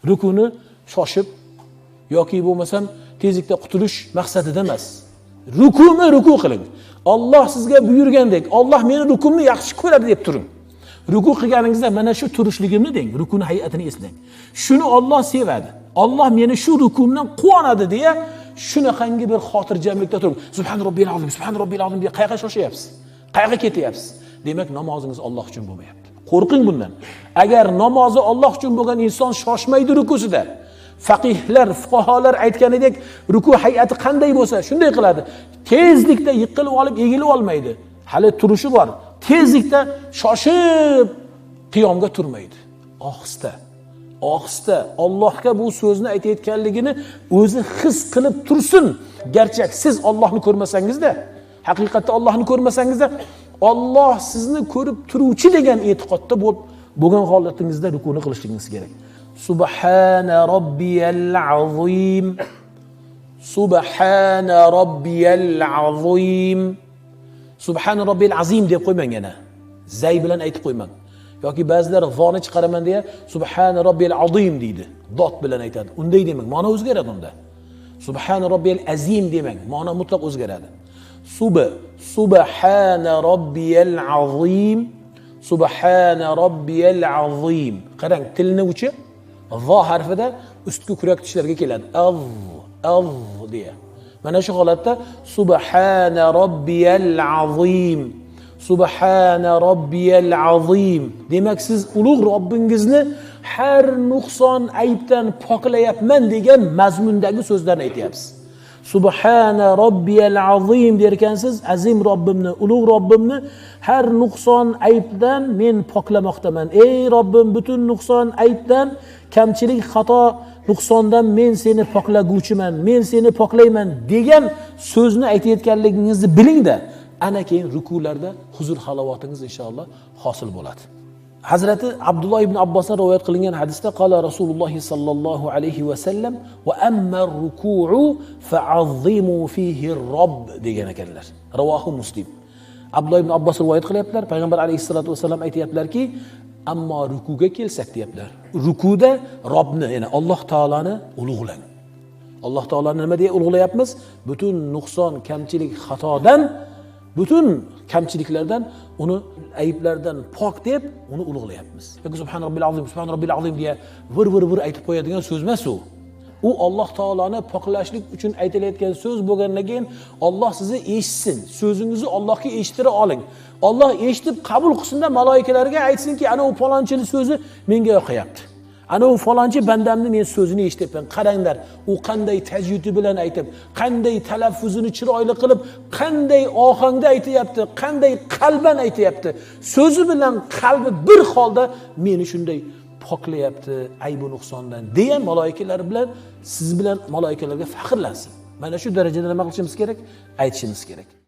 Rukuni shoshib yoki bo'lmasam tezlikda qutulish maqsadida emas. Ruku qiling. Alloh sizga buyurgandek, Alloh meni rukumni yaxshi ko'radi deb turing. Ruku qilganingizda mana shu turishligimni deng, rukuni hay'atini eslang. Shuni Alloh sevadi. Alloh meni shu rukumdan quvonadi deya shunaqangi bir xotirjamlikda turing. Subhan robbiyal azim, subhan robbiyal azim deya qayerga shoshyapsiz? Qayerga ketyapsiz? Demak, namozingiz Alloh uchun bo'lmayapti. Qo'rqing bundan. Agar namozi Alloh uchun bo'lgan inson shoshmaydi rukusida, faqihlar, fuqaholar aytganidek ruku hay'ati qanday bo'lsa, shunday qiladi. Tezlikda yiqilib olib, egilib olmaydi. Hali turishi bor. Tezlikda shoshib qiyomga turmaydi. Ohista Allohga bu so'zni aytayotganligini o'zi his qilib tursin. Garchi siz Allohni ko'rmasangiz-da, haqiqatda Allohni ko'rmasangiz-da, Alloh sizni ko'rib turuvchi degan e'tiqodda bo'lgan holatingizda rukuni qilishingiz kerak. Subhana robbiyal azim. Subhana robbiyal azim. Subhana robbiyal azim deb qo'ymang yana. Zay bilan aytib qo'ymang. Yoki ba'zilar zoni chiqaraman deya subhana robbiyal azim deydi. Dot bilan aytadi. Unday demang, ma'no o'zgaradi unda. Subhana robbiyal azim demang, ma'no mutlaq o'zgaradi. Subhana robbiyal azim. Subhana robbiyal azim. Qarang, tilni uchi va harfida ustki kurak tishlarga keladi. Av deya. Mana shu holatda subhana robbiyal azim. Subhana robbiyal azim. Demak, siz ulug' Robbingizni har nuqson aybdan poklayapman degan mazmundagi so'zlarni aytyapsiz. Subhana robbiyal azim derkansiz, azim Robbimni, ulug' Robbimni har nuqson aybdan men poklamoqdaman. Ey Robbim, butun nuqson aybdan, kamchilik, xato, nuqsondan men seni poklaguvchiman, men seni poklayman degan so'zni aytayotganligingizni biling-da, ana keyin rukularda huzur halovatingiz inshaalloh hosil bo'ladi. Hazrati Abdulloh ibn Abbosdan rivoyat qilingan hadisda qala Rasululloh sallallohu alayhi va sallam va amma ruku'u fa'azzimu fihi robb degan ekanlar. Rivohi Muslim. Abdulloh ibn Abbos rivoyat qilyaptilar. Payg'ambar alayhisolatu vasallam aytayaptilarki, ammo rukuga kelsak deyaptilar. Rukuda Robbni, ya'ni Alloh taolani ulug'lang. Alloh taolani nima deya ulug'layapmiz? Butun nuqson, kamchilik, xatodan, butun kamchiliklardan, uni ayblardan pok deb uni ulug'layapmiz. Yoki subhan robbil azim deya vir aytib qo'yadigan so'z emas u. U Alloh taolani poklashlik uchun aytilayotgan so'z bo'lgandan keyin Alloh sizni eshitsin. So'zingizni Allohga eshitira oling. Alloh eshitib qabul qilsin-da, malaikalarga aytsinki, ana u falonchining so'zi menga yoqayapti. Ana u falonchi bandamni men so'zini eshityapman. Qaranglar, u qanday tajvidi bilan aytib, qanday talaffuzini chiroyli qilib, qanday ohangda aytayapti, qanday qalban aytayapti. So'zi bilan qalbi bir holda meni shunday poklayapti ayb va nuqsondan degan malaikalar bilan siz bilan malaikalarga faxrlansin. Mana shu darajada nima qilishimiz kerak? Aytishimiz kerak.